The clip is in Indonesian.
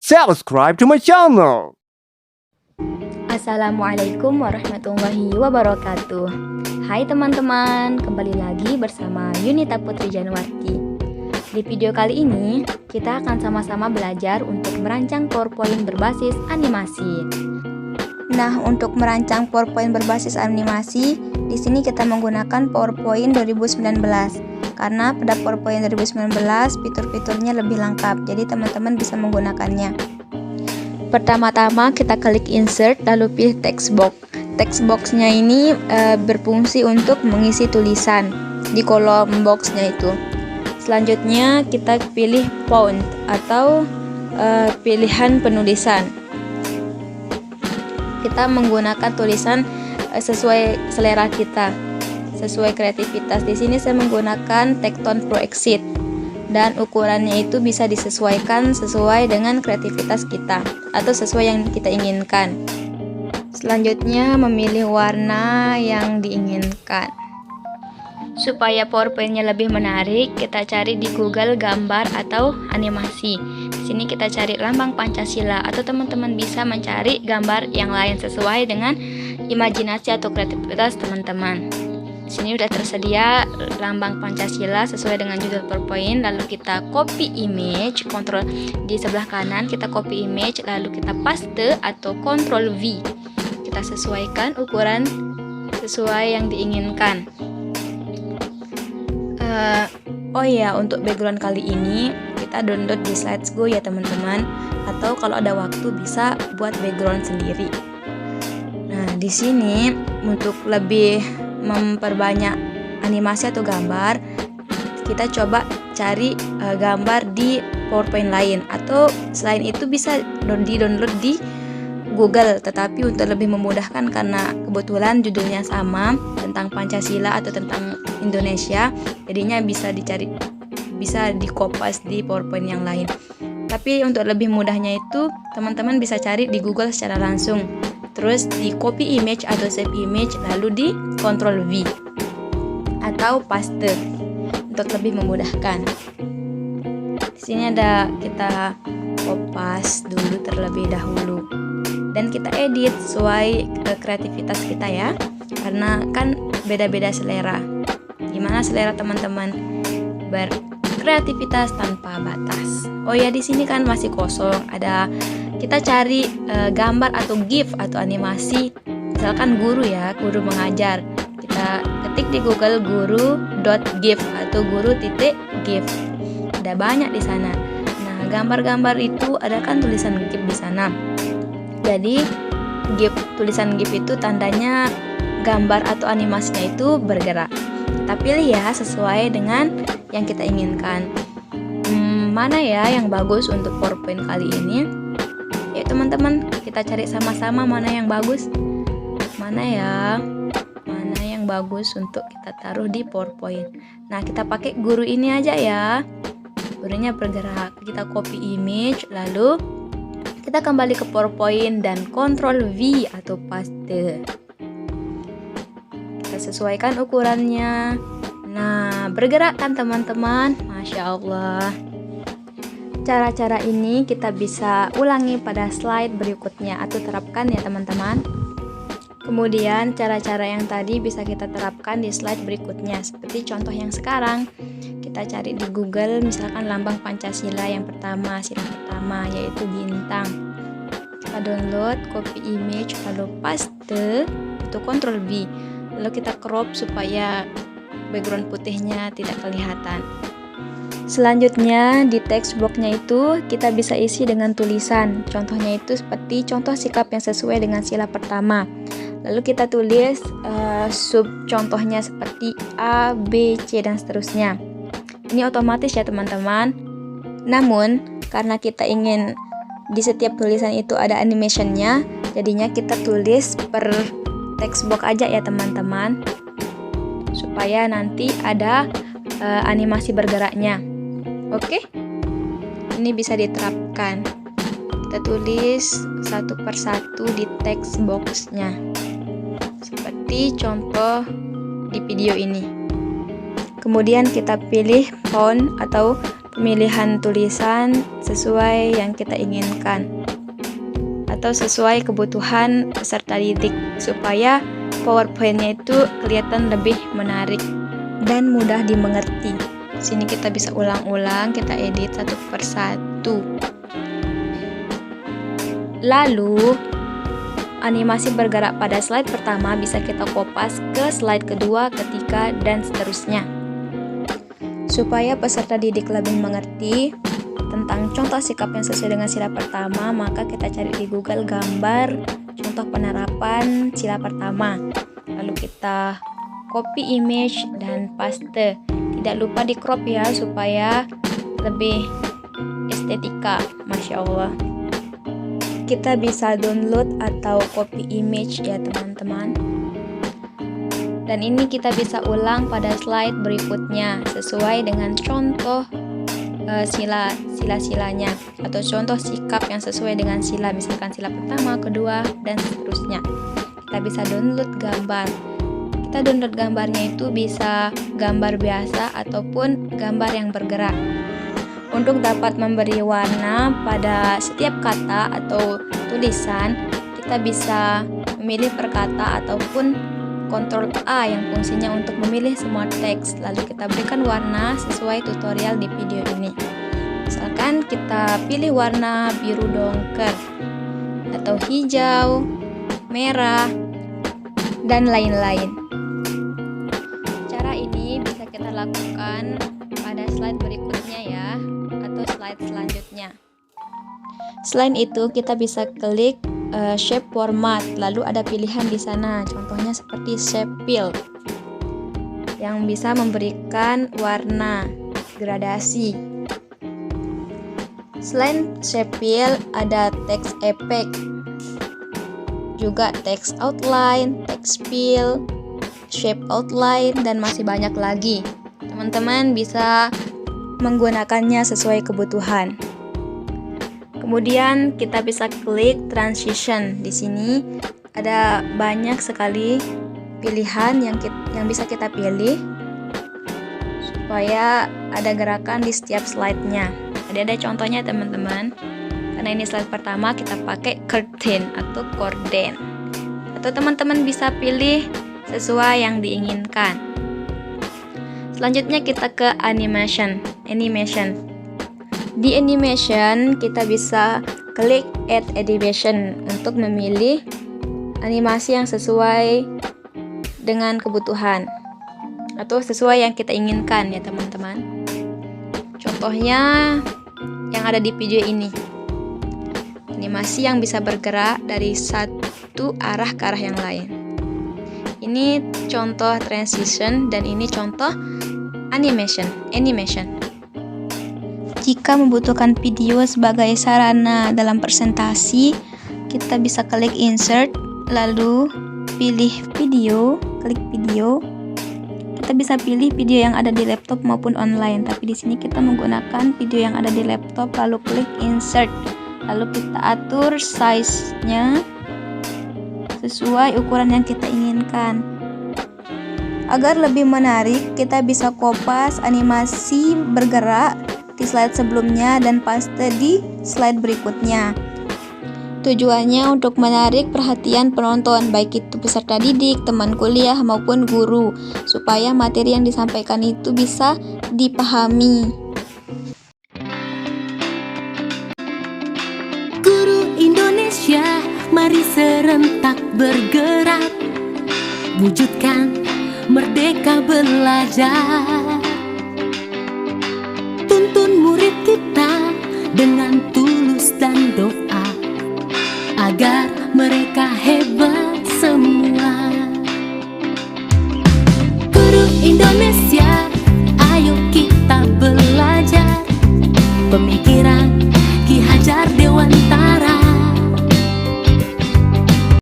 subscribe to my channel. Assalamualaikum warahmatullahi wabarakatuh. Hai teman-teman, kembali lagi bersama Yunita Putri Januarti. Di video kali ini, kita akan sama-sama belajar untuk merancang PowerPoint berbasis animasi. Nah, untuk merancang PowerPoint berbasis animasi, di sini kita menggunakan PowerPoint 2019. Karena pada PowerPoint 2019, fitur-fiturnya lebih lengkap, jadi teman-teman bisa menggunakannya. Pertama-tama kita klik insert lalu pilih text box. Text boxnya ini berfungsi untuk mengisi tulisan di kolom boxnya itu. Selanjutnya kita pilih font atau pilihan penulisan. Kita menggunakan tulisan sesuai selera kita, sesuai kreativitas. Di sini saya menggunakan Tecton Pro Exit. Dan ukurannya itu bisa disesuaikan sesuai dengan kreativitas kita atau sesuai yang kita inginkan. Selanjutnya memilih warna yang diinginkan. Supaya PowerPoint-nya lebih menarik, kita cari di Google gambar atau animasi. Di sini kita cari lambang Pancasila atau teman-teman bisa mencari gambar yang lain sesuai dengan imajinasi atau kreativitas teman-teman. Di sini sudah tersedia lambang Pancasila sesuai dengan judul PowerPoint. Lalu kita copy image, kontrol di sebelah kanan kita copy image, lalu kita paste atau kontrol V. Kita sesuaikan ukuran sesuai yang diinginkan. Oh iya, untuk background kali ini kita download di Slidesgo ya teman-teman. Atau kalau ada waktu bisa buat background sendiri. Nah, di sini untuk lebih memperbanyak animasi atau gambar, kita coba cari gambar di PowerPoint lain, atau selain itu bisa di-download di Google. Tetapi untuk lebih memudahkan karena kebetulan judulnya sama, tentang Pancasila atau tentang Indonesia, jadinya bisa dicari, bisa di-kopas di PowerPoint yang lain. Tapi untuk lebih mudahnya itu teman-teman bisa cari di Google secara langsung. Terus di copy image atau save image, lalu di Ctrl V atau paste untuk lebih memudahkan. Di sini ada, kita kopas dulu terlebih dahulu dan kita edit sesuai kreativitas kita ya, karena kan beda-beda selera. Gimana selera teman-teman? Berkreativitas tanpa batas. Oh ya, di sini kan masih kosong, ada kita cari gambar atau GIF atau animasi, misalkan guru ya, guru mengajar. Kita ketik di Google guru.gif atau guru.gif. Ada banyak di sana. Nah, gambar-gambar itu ada kan tulisan GIF di sana. Jadi GIF, tulisan GIF itu tandanya gambar atau animasinya itu bergerak. Kita pilih ya sesuai dengan yang kita inginkan. Mana ya yang bagus untuk PowerPoint kali ini? Ya teman-teman, kita cari sama-sama mana yang bagus. Mana yang bagus untuk kita taruh di PowerPoint. Nah, kita pakai guru ini aja ya. Gurunya bergerak. Kita copy image, lalu kita kembali ke PowerPoint dan Ctrl V atau paste. Kita sesuaikan ukurannya. Nah, bergerak kan teman-teman? Masya Allah. Cara-cara ini kita bisa ulangi pada slide berikutnya atau terapkan ya teman-teman. Kemudian cara-cara yang tadi bisa kita terapkan di slide berikutnya, seperti contoh yang sekarang. Kita cari di Google misalkan lambang Pancasila yang pertama, sila pertama yaitu bintang. Kita download, copy image, lalu paste atau Ctrl V. Lalu kita crop supaya background putihnya tidak kelihatan. Selanjutnya di text box-nya itu kita bisa isi dengan tulisan. Contohnya itu seperti contoh sikap yang sesuai dengan sila pertama. Lalu kita tulis sub contohnya seperti A, B, C dan seterusnya. Ini otomatis ya teman-teman. Namun karena kita ingin di setiap tulisan itu ada animation-nya, jadinya kita tulis per text box aja ya teman-teman, supaya nanti ada animasi bergeraknya. Oke, ini bisa diterapkan. Kita tulis satu persatu di text box-nya, seperti contoh di video ini. Kemudian kita pilih font atau pemilihan tulisan sesuai yang kita inginkan atau sesuai kebutuhan peserta didik supaya PowerPoint-nya itu kelihatan lebih menarik dan mudah dimengerti. Sini kita bisa ulang-ulang, kita edit satu persatu. Lalu animasi bergerak pada slide pertama bisa kita kopas ke slide kedua, ketiga, dan seterusnya. Supaya peserta didik lebih mengerti tentang contoh sikap yang sesuai dengan sila pertama, maka kita cari di Google gambar contoh penerapan sila pertama. Lalu kita copy image dan paste. Tidak lupa di crop ya supaya lebih estetika. Masya Allah. Kita bisa download atau copy image ya teman-teman. Dan ini kita bisa ulang pada slide berikutnya sesuai dengan contoh sila-silanya atau contoh sikap yang sesuai dengan sila, misalkan sila pertama, kedua, dan seterusnya. Kita bisa download gambar. Kita download gambarnya itu bisa gambar biasa ataupun gambar yang bergerak. Untuk dapat memberi warna pada setiap kata atau tulisan, kita bisa memilih per kata ataupun Ctrl A yang fungsinya untuk memilih semua teks, lalu kita berikan warna sesuai tutorial di video ini. Misalkan kita pilih warna biru dongker atau hijau, merah, dan lain-lain. Cara ini bisa kita lakukan pada slide berikutnya ya, atau slide selanjutnya. Selain itu, kita bisa klik shape format, lalu ada pilihan di sana, contohnya seperti shape fill yang bisa memberikan warna gradasi. Selain shape fill, ada text effect, juga text outline, text fill, shape outline, dan masih banyak lagi. Teman-teman bisa menggunakannya sesuai kebutuhan. Kemudian kita bisa klik transition. Di sini ada banyak sekali pilihan yang bisa kita pilih supaya ada gerakan di setiap slide-nya. Ada contohnya teman-teman. Karena ini slide pertama, kita pakai curtain atau corden. Atau teman-teman bisa pilih sesuai yang diinginkan. Selanjutnya kita ke animation. Di animation, kita bisa klik add animation untuk memilih animasi yang sesuai dengan kebutuhan atau sesuai yang kita inginkan ya teman-teman. Contohnya yang ada di video ini. Animasi yang bisa bergerak dari satu arah ke arah yang lain. Ini contoh transition dan ini contoh animation. Jika membutuhkan video sebagai sarana dalam presentasi, kita bisa klik insert, lalu pilih video, klik video. Kita bisa pilih video yang ada di laptop maupun online, tapi di sini kita menggunakan video yang ada di laptop, lalu klik insert, lalu kita atur size-nya sesuai ukuran yang kita inginkan. Agar lebih menarik, kita bisa kopas animasi bergerak di slide sebelumnya dan paste di slide berikutnya. Tujuannya untuk menarik perhatian penonton, baik itu peserta didik, teman kuliah, maupun guru, supaya materi yang disampaikan itu bisa dipahami. Guru Indonesia, mari serentak bergerak, wujudkan merdeka belajar. Tuntun murid kita dengan tulus dan doa, agar mereka